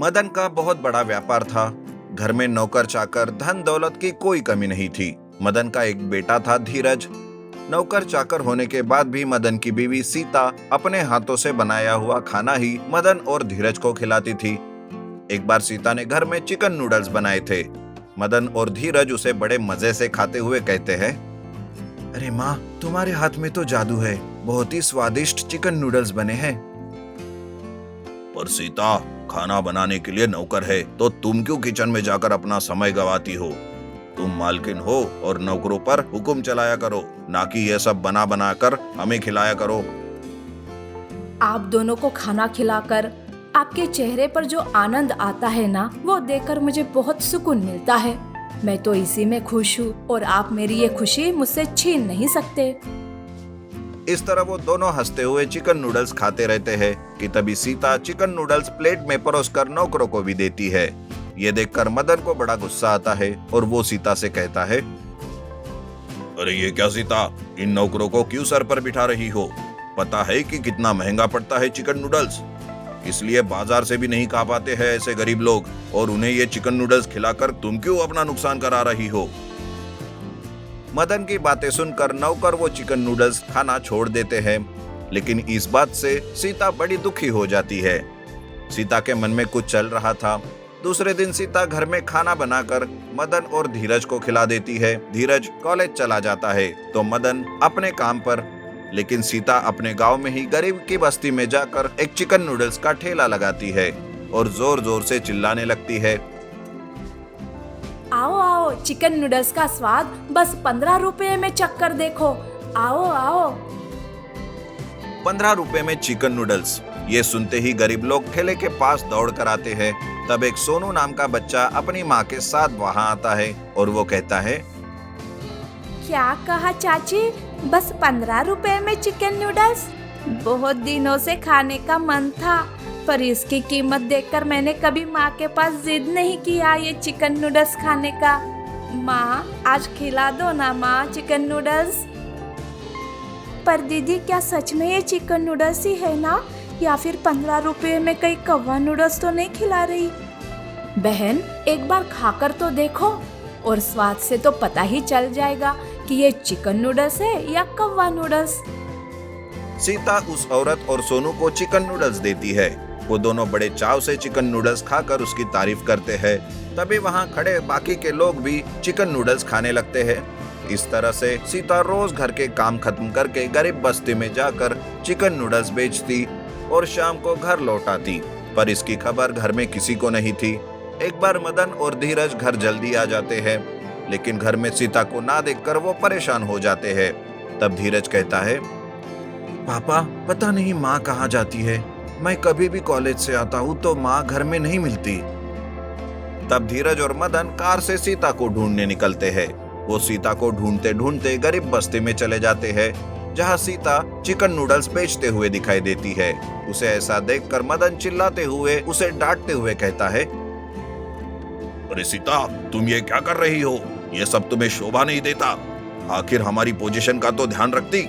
मदन का बहुत बड़ा व्यापार था। घर में नौकर चाकर, धन दौलत की कोई कमी नहीं थी। मदन का एक बेटा था धीरज। नौकर चाकर होने के बाद भी मदन की बीवी सीता अपने हाथों से बनाया हुआ खाना ही मदन और धीरज को खिलाती थी। एक बार सीता ने घर में चिकन नूडल्स बनाए थे। मदन और धीरज उसे बड़े मजे से खाते हुए कहते हैं, अरे माँ, तुम्हारे हाथ में तो जादू है, बहुत ही स्वादिष्ट चिकन नूडल्स बने हैं। पर सीता, खाना बनाने के लिए नौकर है, तो तुम क्यों किचन में जाकर अपना समय गवाती हो? तुम मालकिन हो और नौकरों पर हुक्म चलाया करो, ना कि ये सब बना बना कर हमें खिलाया करो। आप दोनों को खाना खिलाकर आपके चेहरे पर जो आनंद आता है ना, वो देखकर मुझे बहुत सुकून मिलता है। मैं तो इसी में खुश हूँ और आप मेरी ये खुशी मुझसे छीन नहीं सकते। इस तरह वो दोनों हंसते हुए चिकन नूडल्स खाते रहते हैं कि तभी सीता चिकन नूडल्स प्लेट में परोसकर नौकरों को भी देती है। ये देखकर मदन को बड़ा गुस्सा आता है और वो सीता से कहता है, अरे ये क्या सीता, इन नौकरों को क्यों सर पर बिठा रही हो? पता है कि कितना महंगा पड़ता है चिकन नूडल्स, इसलिए बाजार से भी नहीं खा पाते हैं ऐसे गरीब लोग, और उन्हें ये चिकन नूडल्स खिलाकर तुम क्यों अपना नुकसान करा रही हो? मदन की बातें सुनकर नौकर वो चिकन नूडल्स खाना छोड़ देते हैं, लेकिन इस बात से सीता बड़ी दुखी हो जाती है। सीता के मन में कुछ चल रहा था। दूसरे दिन सीता घर में खाना बनाकर मदन और धीरज को खिला देती है। धीरज कॉलेज चला जाता है तो मदन अपने काम पर, लेकिन सीता अपने गांव में ही गरीब की बस्ती में जाकर एक चिकन नूडल्स का ठेला लगाती है और जोर जोर से चिल्लाने लगती है, आओ आओ, चिकन नूडल्स का स्वाद बस 15 रुपए में चक्कर देखो, आओ आओ। 15 रुपए में चिकन नूडल्स। ये सुनते ही गरीब लोग ठेले के पास दौड़ कर आते हैं। तब एक सोनू नाम का बच्चा अपनी माँ के साथ वहाँ आता है और वो कहता है, क्या कहा चाची, बस 15 रुपए में चिकन नूडल्स? बहुत दिनों से खाने का मन था, पर इसकी कीमत देखकर मैंने कभी माँ के पास जिद नहीं किया ये चिकन नूडल्स खाने का। माँ, आज खिला दो ना माँ चिकन नूडल्स। पर दीदी, क्या सच में ये चिकन नूडल्स ही है ना, या फिर 15 रुपए में कई कौवा नूडल्स तो नहीं खिला रही? बहन, एक बार खाकर तो देखो और स्वाद से तो पता ही चल जाएगा कि ये चिकन नूडल्स है या कौवा नूडल्स। सीता उस औरत और सोनू को चिकन नूडल्स देती है। वो दोनों बड़े चाव से चिकन नूडल्स खाकर उसकी तारीफ करते हैं। तभी वहाँ खड़े बाकी के लोग भी चिकन नूडल्स खाने लगते हैं। इस तरह से सीता रोज घर के काम खत्म करके गरीब बस्ती में जाकर चिकन नूडल्स बेचती और शाम को घर लौट आती। पर इसकी खबर घर में किसी को नहीं थी। एक बार मदन और धीरज घर जल्दी आ जाते हैं, लेकिन घर में सीता को ना देखकर वो परेशान हो जाते हैं। तब धीरज कहता है, पापा, पता नहीं माँ कहाँ जाती है। मैं कभी भी कॉलेज से आता हूँ तो माँ घर में नहीं मिलती। तब धीरज और मदन कार से सीता को ढूंढने निकलते हैं। वो सीता को ढूंढते ढूंढते गरीब बस्ती में चले जाते हैं, जहाँ सीता चिकन नूडल्स बेचते हुए दिखाई देती है। उसे ऐसा देखकर मदन चिल्लाते हुए उसे डांटते हुए कहता है, अरे सीता, तुम ये क्या कर रही हो? ये सब तुम्हें शोभा नहीं देता। आखिर हमारी पोजीशन का तो ध्यान रखती।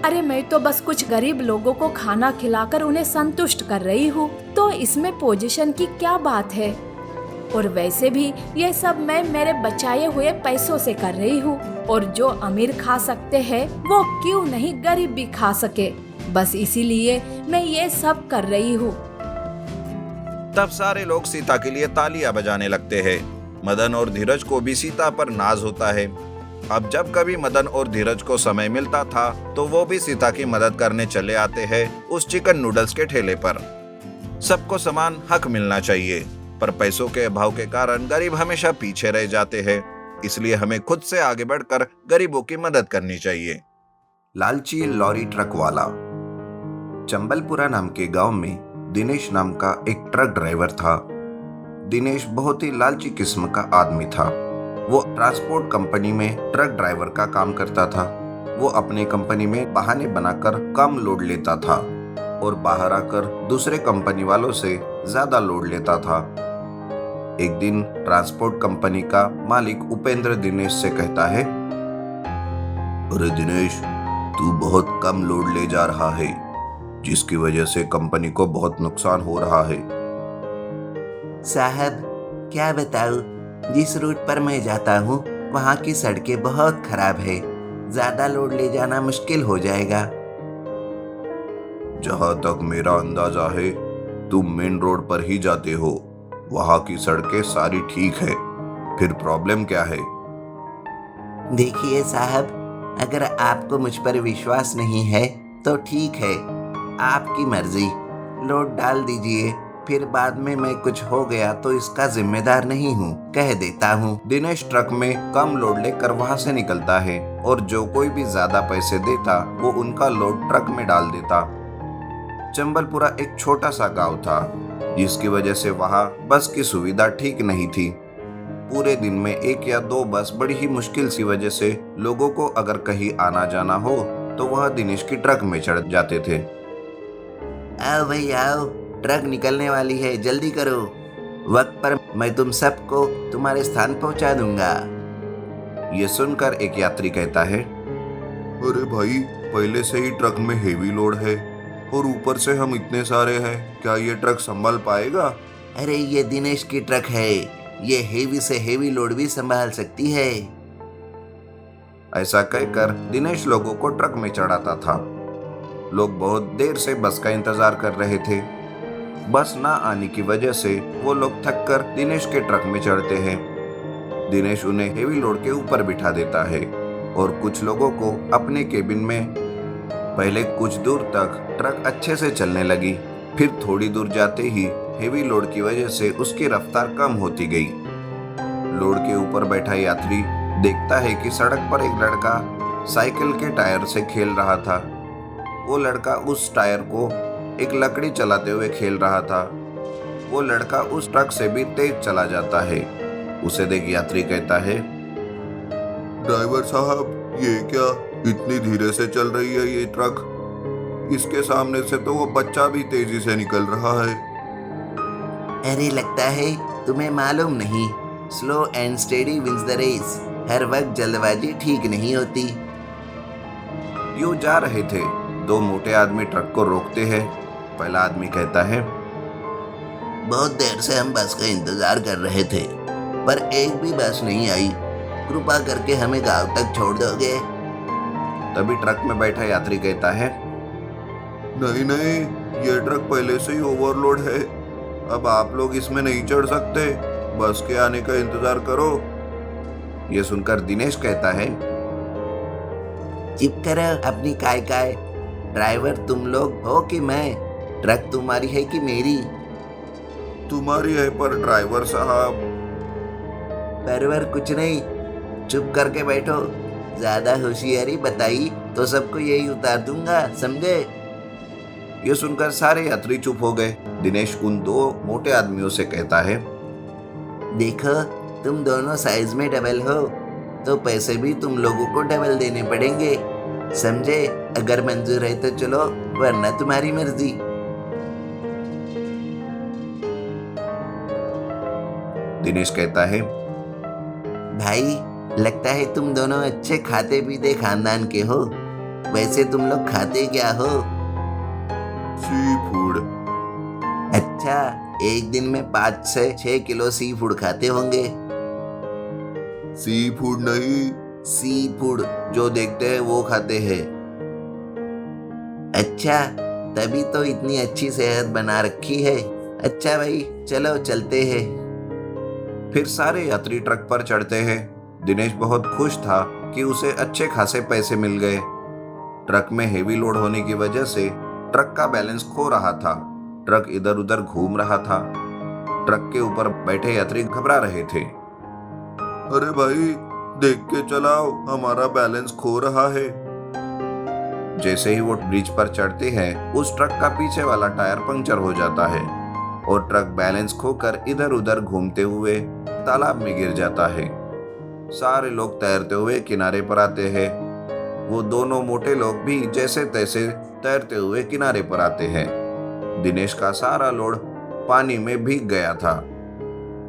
अरे मैं तो बस कुछ गरीब लोगों को खाना खिलाकर उन्हें संतुष्ट कर रही हूँ, तो इसमें पोजीशन की क्या बात है? और वैसे भी ये सब मैं मेरे बचाए हुए पैसों से कर रही हूँ, और जो अमीर खा सकते हैं वो क्यों नहीं गरीब भी खा सके? बस इसीलिए मैं ये सब कर रही हूँ। तब सारे लोग सीता के लिए तालियां बजाने लगते हैं। मदन और धीरज को भी सीता पर नाज होता है। अब जब कभी मदन और धीरज को समय मिलता था तो वो भी सीता की मदद करने चले आते हैं उस चिकन नूडल्स के ठेले पर। सबको समान हक मिलना चाहिए, पर पैसों के अभाव के कारण गरीब हमेशा पीछे रह जाते हैं। इसलिए हमें खुद से आगे बढ़कर गरीबों की मदद करनी चाहिए। लालची लॉरी ट्रक वाला। चंबलपुरा नाम के गांव में दिनेश नाम का एक ट्रक ड्राइवर था। दिनेश बहुत ही लालची किस्म का आदमी था। वो ट्रांसपोर्ट कंपनी में ट्रक ड्राइवर का काम करता था। वो अपने कंपनी में बहाने बनाकर कम लोड लेता था और बाहर आकर दूसरे कंपनी वालों से ज्यादा लोड लेता था। एक दिन ट्रांसपोर्ट कंपनी का मालिक उपेंद्र दिनेश से कहता है, अरे दिनेश, तू बहुत कम लोड ले जा रहा है, जिसकी वजह से कंपनी को बहुत नुकसान हो रहा है। साहब क्या बताऊं, जिस रूट पर मैं जाता हूँ वहाँ की सड़कें बहुत खराब है, ज्यादा लोड ले जाना मुश्किल हो जाएगा। जहाँ तक मेरा अंदाजा है तुम मेन रोड पर ही जाते हो, वहाँ की सड़कें सारी ठीक है, फिर प्रॉब्लम क्या है? देखिए साहब, अगर आपको मुझ पर विश्वास नहीं है तो ठीक है, आपकी मर्जी, लोड डाल दीजिए, फिर बाद में मैं कुछ हो गया तो इसका जिम्मेदार नहीं हूँ, कह देता हूँ। दिनेश ट्रक में कम लोड लेकर वहाँ से निकलता है और जो कोई भी ज्यादा पैसे देता वो उनका लोड ट्रक में डाल देता। चंबलपुरा एक छोटा सा गांव था, जिसकी वजह से वहाँ बस की सुविधा ठीक नहीं थी। पूरे दिन में 1 या 2 बस बड़ी ही मुश्किल सी वजह से लोगों को अगर कहीं आना जाना हो तो वह दिनेश की ट्रक में चढ़ जाते थे। आओ भाई आओ, ट्रक निकलने वाली है, जल्दी करो, वक्त पर मैं तुम सबको तुम्हारे स्थान पहुंचा दूंगा। ये सुनकर एक यात्री कहता है, अरे भाई, पहले से ही ट्रक में हेवी लोड है और ऊपर से हम इतने सारे हैं, क्या ये ट्रक संभाल पाएगा? अरे ये दिनेश की ट्रक है, ये हेवी से हेवी लोड भी संभाल सकती है। ऐसा कहकर दिनेश लोगों को ट्रक में चढ़ाता था। लोग बहुत देर से बस का इंतजार कर रहे थे। बस ना आने की वजह से वो लोग थक कर दिनेश के ट्रक में चढ़ते हैं। दिनेश उन्हें हेवी लोड के ऊपर बिठा देता है और कुछ लोगों को अपने केबिन में। पहले कुछ दूर तक ट्रक अच्छे से चलने लगी, फिर थोड़ी दूर जाते ही हेवी लोड की वजह से उसकी रफ्तार कम होती गई। लोड के ऊपर बैठा यात्री देखता है कि सड़क पर एक लड़का साइकिल के टायर से खेल रहा था। वो लड़का उस टायर को एक लकड़ी चलाते हुए खेल रहा था। वो लड़का उस ट्रक से भी तेज चला जाता है। उसे देख यात्री कहता है, ड्राइवर साहब, ये क्या इतनी धीरे से चल रही है ये ट्रक? इसके सामने से तो वो बच्चा भी तेजी से निकल रहा है। अरे लगता है तुम्हें मालूम नहीं, slow and steady wins the race. हर वक्त जल्दबाजी ठीक नहीं होती। यूं जा रहे थे, 2 मोटे आदमी ट्रक को रोकते हैं। पहला आदमी कहता है, बहुत देर से हम बस का इंतजार कर रहे थे, पर एक भी बस नहीं आई, कृपा करके हमें गांव तक छोड़ दोगे? तभी ट्रक में बैठा यात्री कहता है, नहीं नहीं, ये ट्रक पहले से ही ओवरलोड है, अब आप लोग इसमें नहीं चढ़ सकते, बस के आने का इंतजार करो। ये सुनकर दिनेश कहता है, चिप करो अपनी काय, ड्राइवर तुम लोग हो कि मैं? ट्रक तुम्हारी है कि मेरी? तुम्हारी है पर ड्राइवर साहब। परवर कुछ नहीं, चुप करके बैठो, ज्यादा होशियारी बताई तो सबको यही उतार दूंगा, समझे? ये सुनकर सारे यात्री चुप हो गए। दिनेश उन 2 मोटे आदमियों से कहता है, देखो तुम दोनों साइज में डबल हो तो पैसे भी तुम लोगों को डबल देने पड़ेंगे, समझे? अगर मंजूर है तो चलो, वरना तुम्हारी मर्जी। दिनेश कहता है, भाई लगता है तुम दोनों अच्छे खाते पीते खानदान के हो, वैसे तुम लोग खाते क्या हो? Sea food. अच्छा, एक दिन में 5 से 6 किलो सी फूड खाते होंगे। सी फूड नहीं, सी फूड, जो देखते हैं वो खाते हैं। अच्छा, तभी तो इतनी अच्छी सेहत बना रखी है। अच्छा भाई, चलो चलते हैं। फिर सारे यात्री ट्रक पर चढ़ते हैं। दिनेश बहुत खुश था कि उसे अच्छे खासे पैसे मिल गए। ट्रक में हेवी लोड होने की वजह से ट्रक का बैलेंस खो रहा था। ट्रक इधर उधर घूम रहा था। ट्रक के ऊपर बैठे यात्री घबरा रहे थे। अरे भाई, देख के चलाओ, हमारा बैलेंस खो रहा है। जैसे ही वो ब्रिज पर चढ़ते हैं, उस ट्रक का पीछे वाला टायर पंक्चर हो जाता है और ट्रक बैलेंस खोकर इधर उधर घूमते हुए तालाब में गिर जाता है। सारे लोग तैरते हुए किनारे पर आते हैं। वो दोनों मोटे लोग भी जैसे तैसे तैरते हुए किनारे पर आते हैं। दिनेश का सारा लोड पानी में भीग गया था।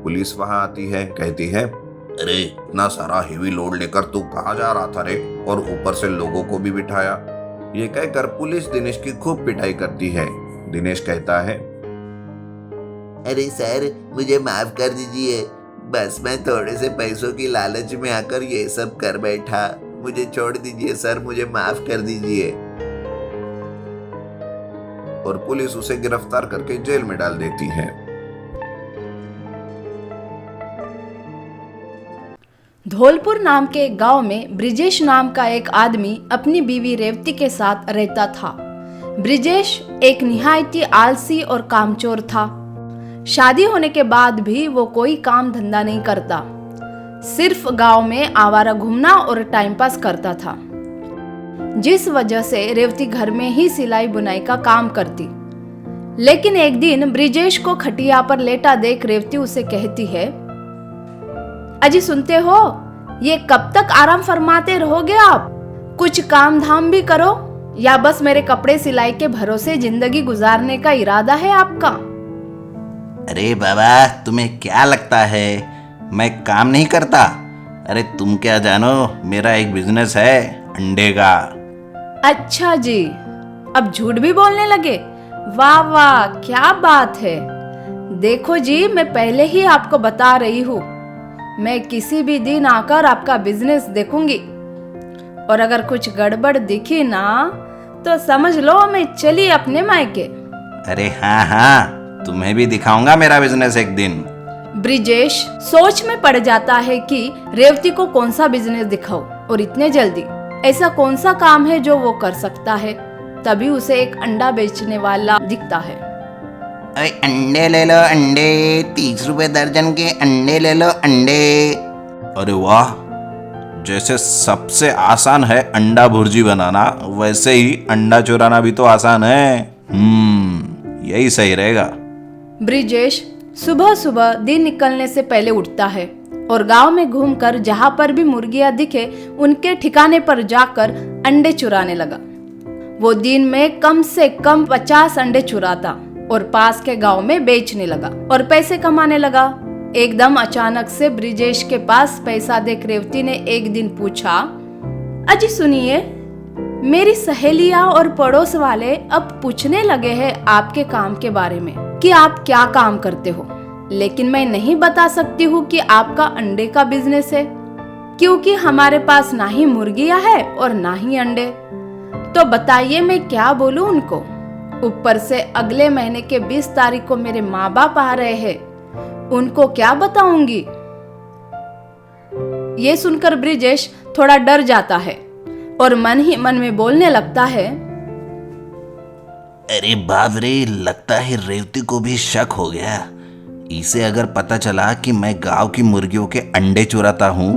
पुलिस वहां आती है, कहती है, अरे इतना सारा हेवी लोड लेकर तू कहाँ जा रहा था रे, और ऊपर से लोगों को भी बिठाया। ये कहकर पुलिस दिनेश की खूब पिटाई करती है। दिनेश कहता है, अरे सर, मुझे माफ कर दीजिए, बस मैं थोड़े से पैसों की लालच में आकर ये सब कर बैठा। मुझे छोड़ दीजिए सर, मुझे माफ कर दीजिए। और पुलिस उसे गिरफ्तार करके जेल में डाल देती है। धौलपुर नाम के एक गांव में ब्रिजेश नाम का एक आदमी अपनी बीवी रेवती के साथ रहता था। ब्रिजेश एक निहायती आलसी और कामचोर था। शादी होने के बाद भी वो कोई काम धंधा नहीं करता, सिर्फ गांव में आवारा घूमना और टाइम पास करता था, जिस वजह से रेवती घर में ही सिलाई बुनाई का काम करती। लेकिन एक दिन ब्रिजेश को खटिया पर लेटा देख रेवती उसे कहती है, अजी सुनते हो, ये कब तक आराम फरमाते रहोगे आप? कुछ काम धाम भी करो, या बस मेरे कपड़े सिलाई के भरोसे जिंदगी गुजारने का इरादा है आपका? अरे बाबा, तुम्हें क्या लगता है मैं काम नहीं करता? अरे तुम क्या जानो, मेरा एक बिजनेस है अंडे का। अच्छा जी, अब झूठ भी बोलने लगे? वाह वाह, क्या बात है। देखो जी, मैं पहले ही आपको बता रही हूँ, मैं किसी भी दिन आकर आपका बिजनेस देखूंगी, और अगर कुछ गड़बड़ दिखी ना तो समझ लो मैं चली अपने मायके। अरे हाँ हाँ, तुम्हें भी दिखाऊंगा मेरा बिजनेस एक दिन। ब्रिजेश सोच में पड़ जाता है कि रेवती को कौन सा बिजनेस दिखाऊं, और इतने जल्दी ऐसा कौन सा काम है जो वो कर सकता है। तभी उसे एक अंडा बेचने वाला दिखता है। अरे अंडे ले लो अंडे, 30 रुपए दर्जन के अंडे ले लो अंडे। अरे वाह, जैसे सबसे आसान है अंडा भुर्जी बनाना, वैसे ही अंडा चुराना भी तो आसान है। यही सही रहेगा। ब्रिजेश सुबह सुबह दिन निकलने से पहले उठता है और गांव में घूमकर जहां पर भी मुर्गियां दिखे उनके ठिकाने पर जाकर अंडे चुराने लगा। वो दिन में कम से कम 50 अंडे चुराता और पास के गांव में बेचने लगा और पैसे कमाने लगा। एकदम अचानक से ब्रिजेश के पास पैसा देख रेवती ने एक दिन पूछा, अजी सुनिए, मेरी सहेलियां और पड़ोस वाले अब पूछने लगे हैं आपके काम के बारे में कि आप क्या काम करते हो, लेकिन मैं नहीं बता सकती हूँ कि आपका अंडे का बिजनेस है, क्योंकि हमारे पास ना ही मुर्गियां है और ना ही अंडे। तो बताइए मैं क्या बोलूं उनको? ऊपर से अगले महीने के 20 तारीख को मेरे माँ बाप आ रहे हैं, उनको क्या बताऊंगी? ये सुनकर ब्रिजेश थोड़ा डर जाता है और मन ही मन में बोलने लगता है, अरे बाप रे, लगता है रेवती को भी शक हो गया। इसे अगर पता चला कि मैं गांव की मुर्गियों के अंडे चुराता हूँ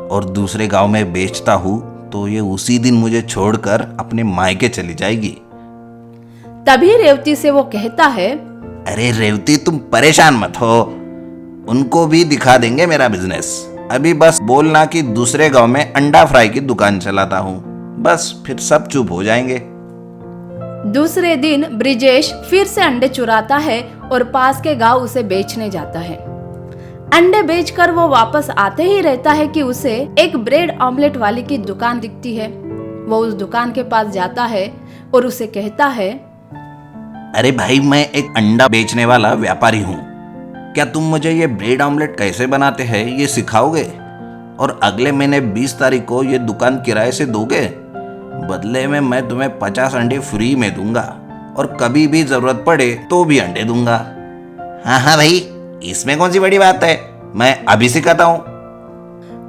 और दूसरे गांव में बेचता हूँ, तो ये उसी दिन मुझे छोड़कर अपने मायके चली जाएगी। तभी रेवती से वो कहता है, अरे रेवती, तुम परेशान मत हो, उनको भी दिखा देंगे मेरा बिजनेस। अभी बस बोलना कि दूसरे गांव में अंडा फ्राई की दुकान चलाता हूँ, बस फिर सब चुप हो जाएंगे। दूसरे दिन ब्रिजेश फिर से अंडे चुराता है और पास के गांव उसे बेचने जाता है। अंडे बेचकर वो वापस आते ही रहता है कि उसे एक ब्रेड ऑमलेट वाली की दुकान दिखती है। वो उस दुकान के पास जाता है और उसे कहता है, अरे भाई, मैं एक अंडा बेचने वाला व्यापारी हूँ, क्या तुम मुझे ये ब्रेड ऑमलेट कैसे बनाते हैं ये सिखाओगे? और अगले महीने 20 तारीख को ये दुकान किराए से दोगे? बदले में मैं तुम्हें 50 अंडे फ्री में दूंगा और कभी भी जरूरत पड़े तो भी अंडे दूंगा। हाँ हाँ भाई, इसमें कौन सी बड़ी बात है, मैं अभी सिखाता हूँ।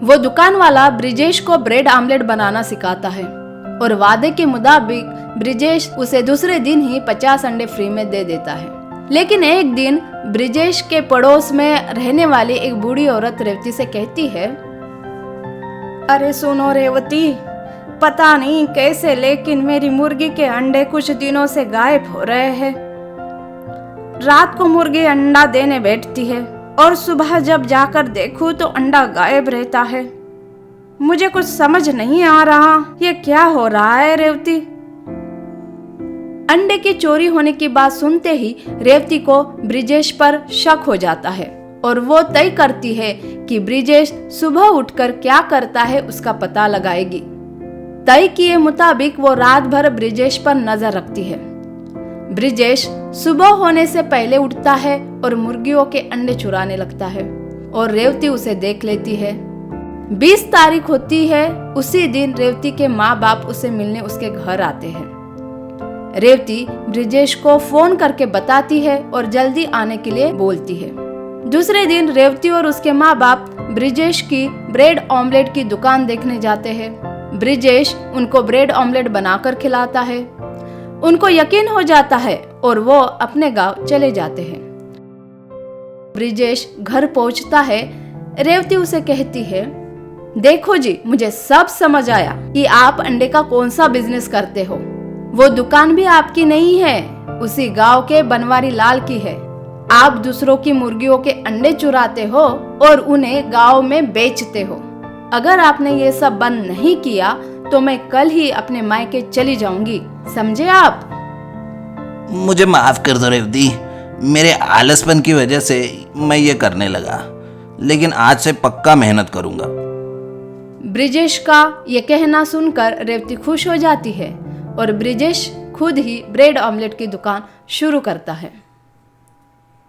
वो दुकान वाला ब्रिजेश को ब्रेड ऑमलेट बनाना सिखाता है और वादे के मुताबिक ब्रिजेश उसे दूसरे दिन ही 50 अंडे फ्री में दे देता है। लेकिन एक दिन ब्रिजेश के पड़ोस में रहने वाली एक बूढ़ी औरत रेवती से कहती है, अरे सुनो रेवती, पता नहीं कैसे लेकिन मेरी मुर्गी के अंडे कुछ दिनों से गायब हो रहे हैं। रात को मुर्गी अंडा देने बैठती है और सुबह जब जाकर देखूं तो अंडा गायब रहता है। मुझे कुछ समझ नहीं आ रहा, ये क्या हो रहा है रेवती? अंडे की चोरी होने की बात सुनते ही रेवती को ब्रिजेश पर शक हो जाता है और वो तय करती है कि ब्रिजेश सुबह उठकर क्या करता है उसका पता लगाएगी। तय किए मुताबिक वो रात भर ब्रिजेश पर नजर रखती है। ब्रिजेश सुबह होने से पहले उठता है और मुर्गियों के अंडे चुराने लगता है और रेवती उसे देख लेती है। 20 तारीख होती है। उसी दिन रेवती के माँ बाप उसे मिलने उसके घर आते हैं। रेवती ब्रिजेश को फोन करके बताती है और जल्दी आने के लिए बोलती है। दूसरे दिन रेवती और उसके माँ बाप ब्रिजेश की ब्रेड ऑमलेट की दुकान देखने जाते हैं। ब्रिजेश उनको ब्रेड ऑमलेट बनाकर खिलाता है। उनको यकीन हो जाता है और वो अपने गांव चले जाते हैं। ब्रिजेश घर पहुंचता है। रेवती उसे कहती है, देखो जी, मुझे सब समझ आया कि आप अंडे का कौन सा बिजनेस करते हो। वो दुकान भी आपकी नहीं है, उसी गांव के बनवारी लाल की है। आप दूसरों की मुर्गियों के अंडे चुराते हो और उन्हें गांव में बेचते हो। अगर आपने ये सब बंद नहीं किया तो मैं कल ही अपने मायके चली जाऊंगी, समझे आप? मुझे माफ कर दो रेवती, मेरे आलसपन की वजह से मैं ये करने लगा, लेकिन आज से पक्का मेहनत करूंगा। ब्रिजेश का ये कहना सुनकर रेवती खुश हो जाती है और ब्रिजेश खुद ही ब्रेड ऑमलेट की दुकान शुरू करता है।